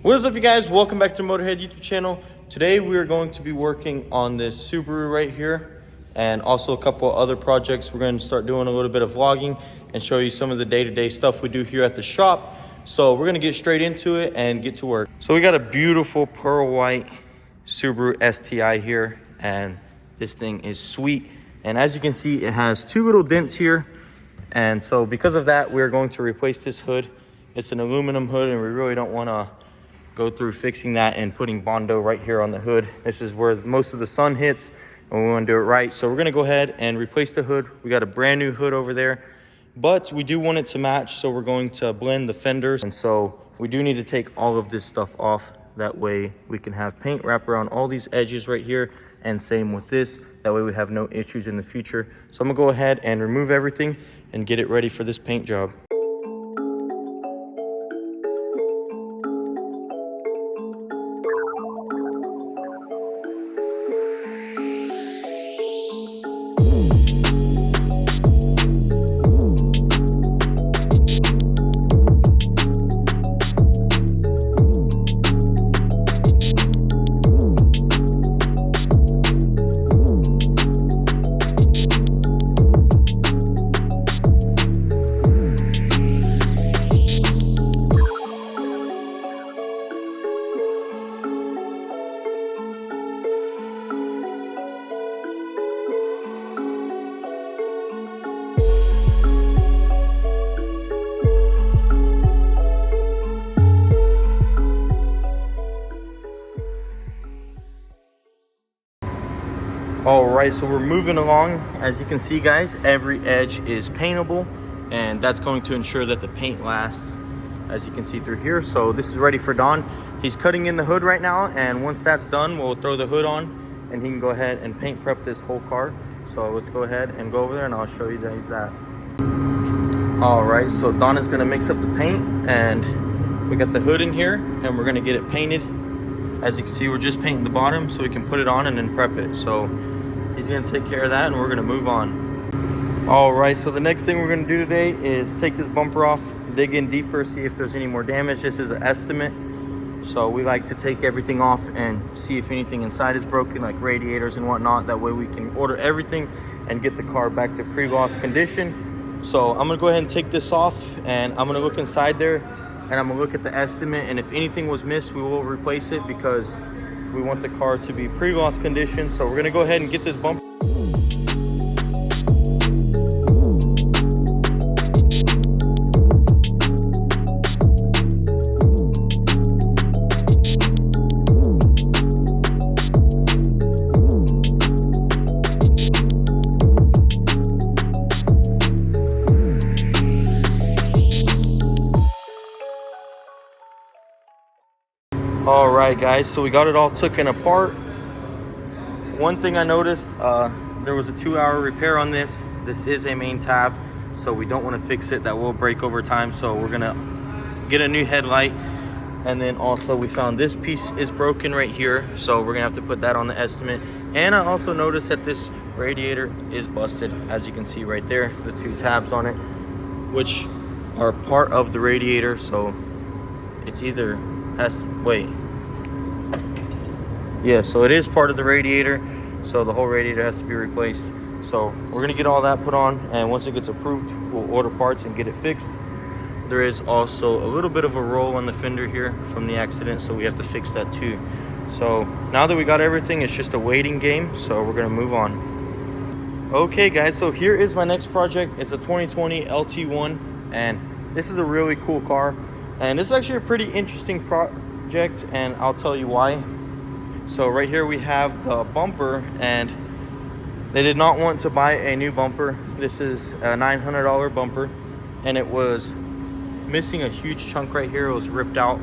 What is up, you guys? Welcome back to the Motorhead YouTube channel. Today we are going to be working on this Subaru right here and also a couple other projects. We're going to start doing a little bit of vlogging and show you some of the day-to-day stuff we do here at the shop. So we're going to get straight into it and get to work. So we got a beautiful pearl white Subaru STI here, and this thing is sweet. And as you can see, it has two little dents here. And so because of that, we're going to replace this hood. It's an aluminum hood and we really don't want to go through fixing that and putting Bondo right here on the hood. This is where most of the sun hits and we want to do it right. So we're going to go ahead and replace the hood. We got a brand new hood over there, but we do want it to match. So we're going to blend the fenders. And so we do need to take all of this stuff off. That way we can have paint wrap around all these edges right here, and same with this. That way we have no issues in the future. So I'm gonna go ahead and remove everything and get it ready for this paint job. All right, so we're moving along. As you can see, guys, every edge is paintable, and that's going to ensure that the paint lasts, as you can see through here. So this is ready for Don. He's cutting in the hood right now, and once that's done, we'll throw the hood on and he can go ahead and paint prep this whole car. So let's go ahead and go over there and I'll show you guys that. All right, so Don is gonna mix up the paint, and we got the hood in here and we're gonna get it painted. As you can see, we're just painting the bottom so we can put it on and then prep it. So he's gonna take care of that and we're gonna move on. All right, so the next thing we're gonna do today is take this bumper off, dig in deeper, see if there's any more damage. This is an estimate. So we like to take everything off and see if anything inside is broken, like radiators and whatnot. That way we can order everything and get the car back to pre-loss condition. So I'm gonna go ahead and take this off, and I'm gonna look inside there and I'm gonna look at the estimate, and if anything was missed, we will replace it because we want the car to be pre-loss condition. So we're gonna go ahead and get this bumper. All right, guys, so we got it all taken apart. One thing I noticed, there was a 2-hour repair on this. This is a main tab, so we don't want to fix it. That will break over time. So we're gonna get a new headlight. And then also we found this piece is broken right here, so we're gonna have to put that on the estimate. And I also noticed that this radiator is busted, as you can see right there, the 2 tabs on it, which are part of the radiator. So it's either yeah, so it is part of the radiator, so the whole radiator has to be replaced. So we're gonna get all that put on, and once it gets approved, we'll order parts and get it fixed. There is also a little bit of a roll on the fender here from the accident, so we have to fix that too. So now that we got everything, it's just a waiting game, so we're gonna move on. Okay, guys, so here is my next project. It's a 2020 LT1, and this is a really cool car. And this is actually a pretty interesting project, and I'll tell you why. So right here we have the bumper, and they did not want to buy a new bumper. This is a $900 bumper, and it was missing a huge chunk right here. It was ripped out.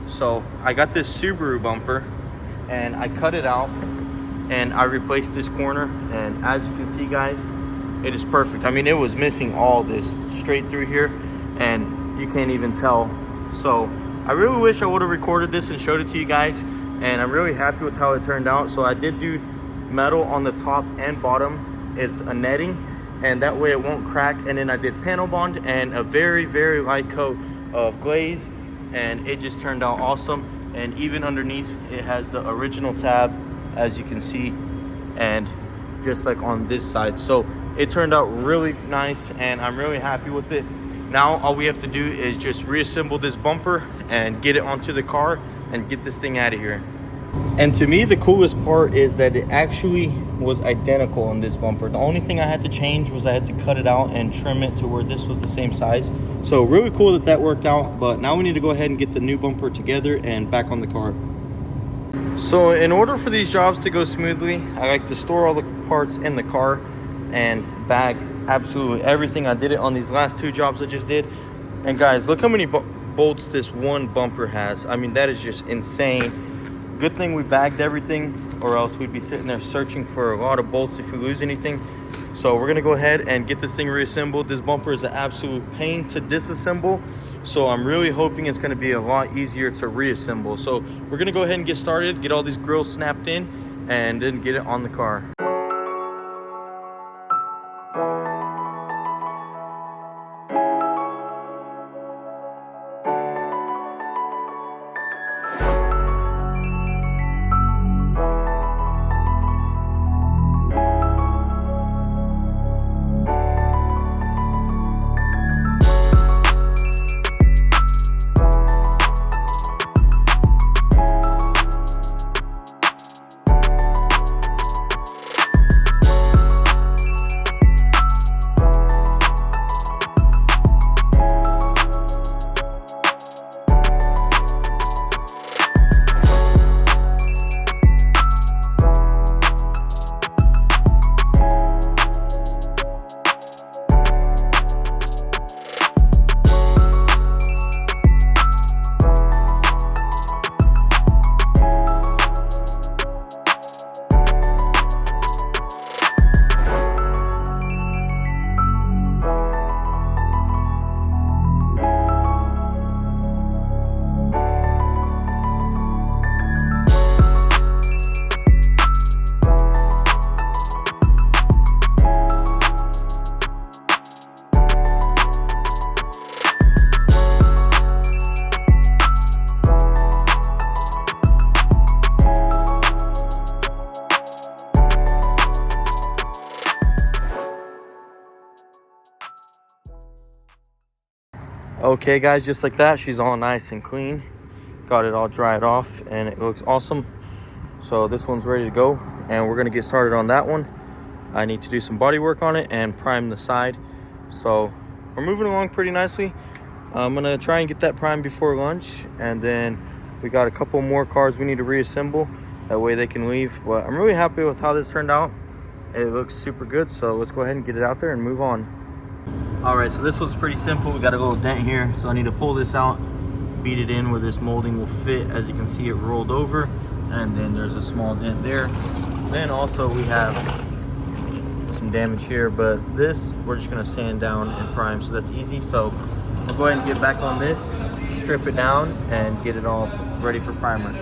So I got this Subaru bumper, and I cut it out, and I replaced this corner. And as you can see, guys, it is perfect. I mean, it was missing all this straight through here, and you can't even tell. So I really wish I would have recorded this and showed it to you guys, and I'm really happy with how it turned out. So I did do metal on the top and bottom. It's a netting, and that way it won't crack. And then I did panel bond and a very, very light coat of glaze, and it just turned out awesome. and even underneath it has the original tab, as you can see, and just like on this side. So it turned out really nice and I'm really happy with it. Now all we have to do is just reassemble this bumper and get it onto the car and get this thing out of here. And to me, the coolest part is that it actually was identical on this bumper. The only thing I had to change was I had to cut it out and trim it to where this was the same size. So really cool that that worked out. But now we need to go ahead and get the new bumper together and back on the car. So in order for these jobs to go smoothly, I like to store all the parts in the car and bag absolutely everything. I did it on these last 2 jobs I just did. And guys, look how many bolts this one bumper has. I mean, that is just insane. Good thing we bagged everything, or else we'd be sitting there searching for a lot of bolts if we lose anything. So we're gonna go ahead and get this thing reassembled. This bumper is an absolute pain to disassemble, so I'm really hoping it's gonna be a lot easier to reassemble. So we're gonna go ahead and get started, get all these grills snapped in, and then get it on the car. Okay guys, just like that, she's all nice and clean. Got it all dried off and it looks awesome. So this one's ready to go and we're gonna get started on that one. I need to do some body work on it and prime the side. So we're moving along pretty nicely. I'm gonna try and get that primed before lunch, and then we got a couple more cars we need to reassemble. That way they can leave. But I'm really happy with how this turned out. It looks super good, so let's go ahead and get it out there and move on. All right, so this was pretty simple. We got a little dent here, so I need to pull this out, beat it in where this molding will fit. As you can see, it rolled over, and then there's a small dent there. Then also we have some damage here, but this we're just gonna sand down and prime, so that's easy. So I'll go ahead and get back on this, strip it down, and get it all ready for primer.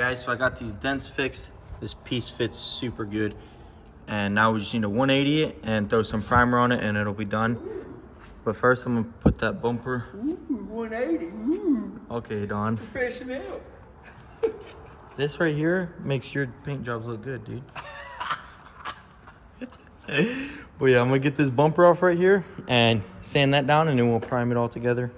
guys, so I got these dents fixed. This piece fits super good. And now we just need to 180 it and throw some primer on it and it'll be done. But first I'm gonna put that bumper. Ooh, 180. Ooh. Okay, Don. Professional. This right here makes your paint jobs look good, dude. But yeah, I'm gonna get this bumper off right here and sand that down and then we'll prime it all together.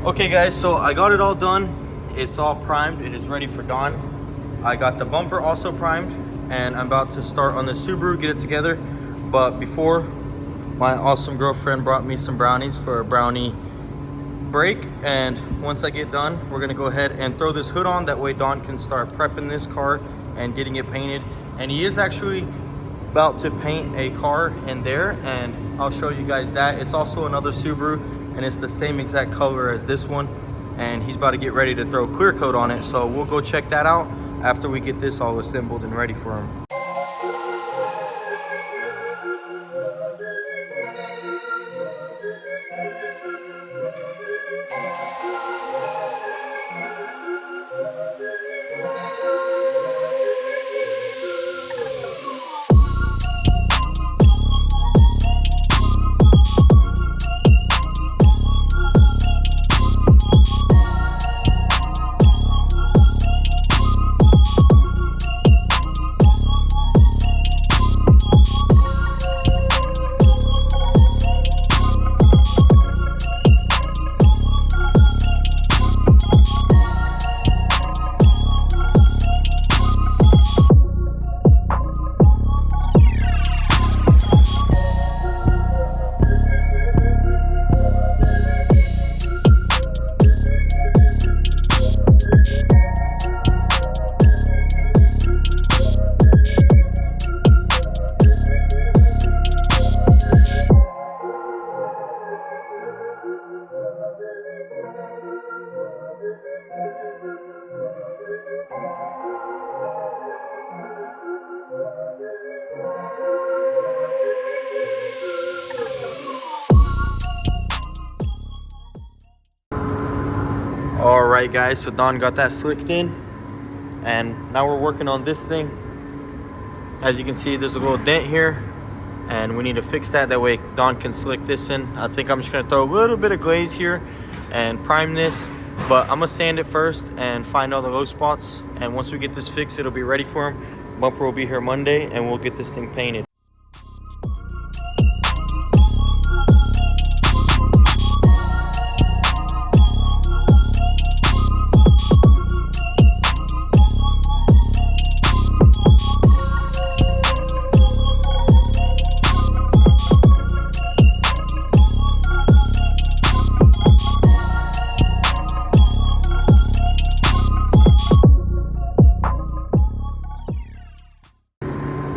Okay guys, so I got it all done. It's all primed and it's ready for dawn. I got the bumper also primed and I'm about to start on the Subaru, get it together. But before, my awesome girlfriend brought me some brownies for a brownie break. And once I get done, we're gonna go ahead and throw this hood on. That way Don can start prepping this car and getting it painted. And he is actually about to paint a car in there and I'll show you guys that. It's also another Subaru and it's the same exact color as this one. And he's about to get ready to throw clear coat on it. So we'll go check that out after we get this all assembled and ready for him. All right guys, so Don got that slicked in and now we're working on this thing. As you can see, there's a little dent here and we need to fix that. That way Don can slick this in. I think I'm just gonna throw a little bit of glaze here and prime this, but I'm gonna sand it first and find all the low spots. And once we get this fixed, it'll be ready for him. Bumper will be here Monday, and we'll get this thing painted.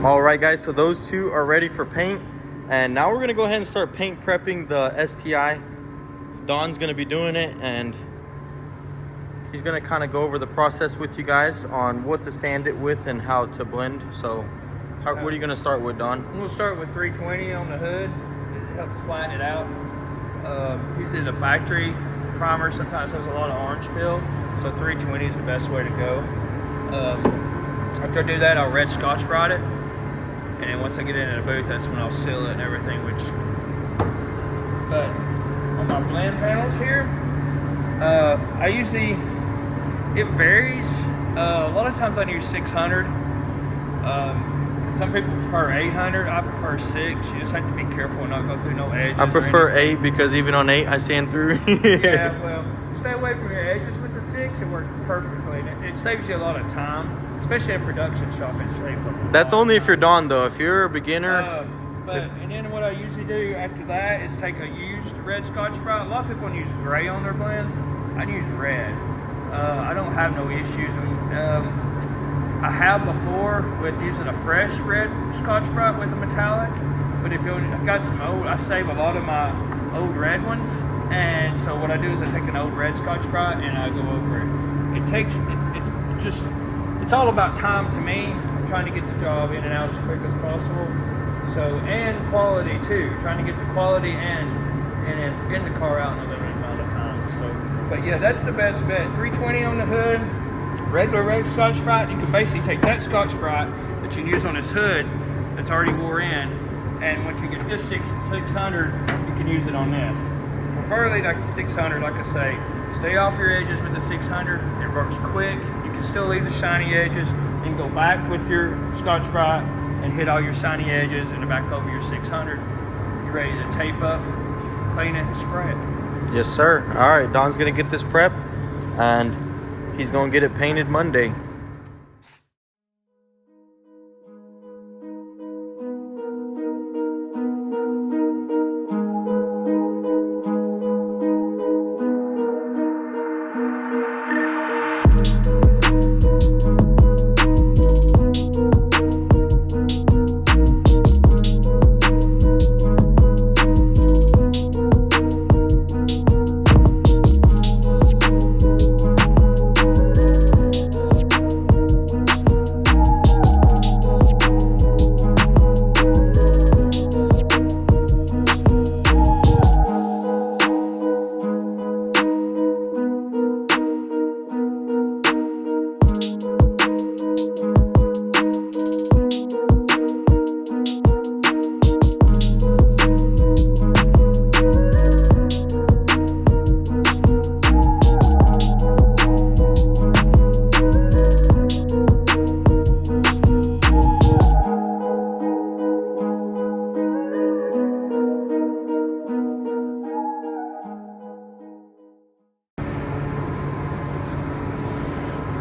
All right, guys, so those two are ready for paint, and now we're gonna go ahead and start paint prepping the STI. Don's gonna be doing it, and he's gonna kind of go over the process with you guys on what to sand it with and how to blend. So what are you gonna start with, Don? I'm gonna start with 320 on the hood. It helps flatten it out. Usually the factory primer sometimes has a lot of orange peel, so 320 is the best way to go. After I do that, I'll red Scotch-Brite it. And then once I get it in the booth, that's when I'll seal it and everything, but on my blend panels here, I usually, it varies. A lot of times I use 600. Some people prefer 800. I prefer 6. You just have to be careful and not go through no edges. I prefer 8 because even on 8, I sand through. Yeah, well, stay away from your edges with the 6. It works perfectly. And it saves you a lot of time, especially in production shop. It saves a lot. That's only if you're Don, though. If you're a beginner. And then what I usually do after that is take a used red Scotch-Brite. A lot of people use gray on their blends. I use red. I don't have no issues. I have before with using a fresh red Scotch-Brite with a metallic, but if I've got some old, I save a lot of my old red ones, and so what I do is I take an old red Scotch-Brite and I go over it. It's all about time to me. I'm trying to get the job in and out as quick as possible. So, and quality too. Trying to get the quality and in the car out in a limited amount of time. So, but yeah, that's the best bet. 320 on the hood. Regular red Scotch-Brite, you can basically take that Scotch-Brite that you use on this hood that's already wore in, and once you get this 600, you can use it on this. Preferably like the 600, like I say, stay off your edges with the 600. It works quick. You can still leave the shiny edges and go back with your Scotch-Brite and hit all your shiny edges and back over your 600. You're ready to tape up, clean it, and spray it. Yes, sir. All right, Don's gonna get this prep, and he's gonna get it painted Monday.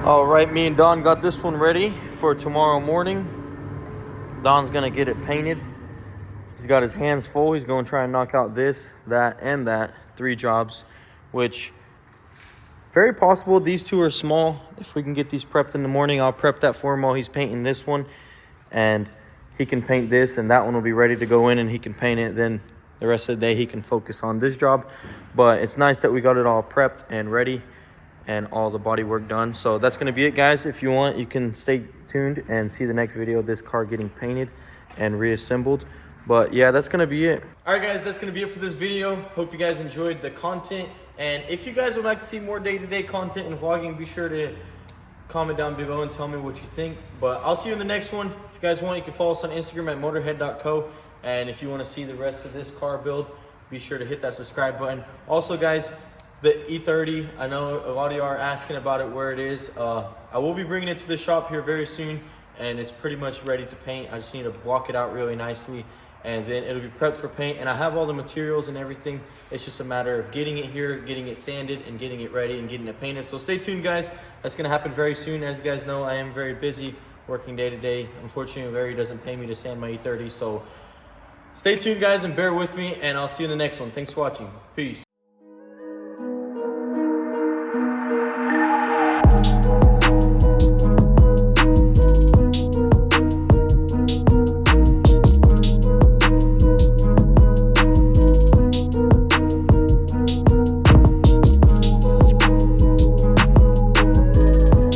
All right, me and Don got this one ready for tomorrow morning. Don's gonna get it painted. He's got his hands full. He's gonna try and knock out this, that, and that. 3 jobs, which very possible. These 2 are small. If we can get these prepped in the morning, I'll prep that for him while he's painting this one. And he can paint this, and that one will be ready to go in, and he can paint it. Then the rest of the day, he can focus on this job. But it's nice that we got it all prepped and ready and all the body work done. So that's gonna be it, guys. If you want, you can stay tuned and see the next video of this car getting painted and reassembled. But yeah, that's gonna be it. All right, guys, that's gonna be it for this video. Hope you guys enjoyed the content. And if you guys would like to see more day-to-day content and vlogging, be sure to comment down below and tell me what you think. But I'll see you in the next one. If you guys want, you can follow us on Instagram at motorhead.co. And if you want to see the rest of this car build, be sure to hit that subscribe button. Also guys, the E30, I know a lot of you are asking about it, where it is. I will be bringing it to the shop here very soon, and it's pretty much ready to paint. I just need to block it out really nicely, and then it'll be prepped for paint. And I have all the materials and everything. It's just a matter of getting it here, getting it sanded, and getting it ready and getting it painted. So stay tuned guys, that's gonna happen very soon. As you guys know, I am very busy working day to day. Unfortunately, Larry doesn't pay me to sand my E30, so stay tuned guys and bear with me, and I'll see you in the next one. Thanks for watching. Peace.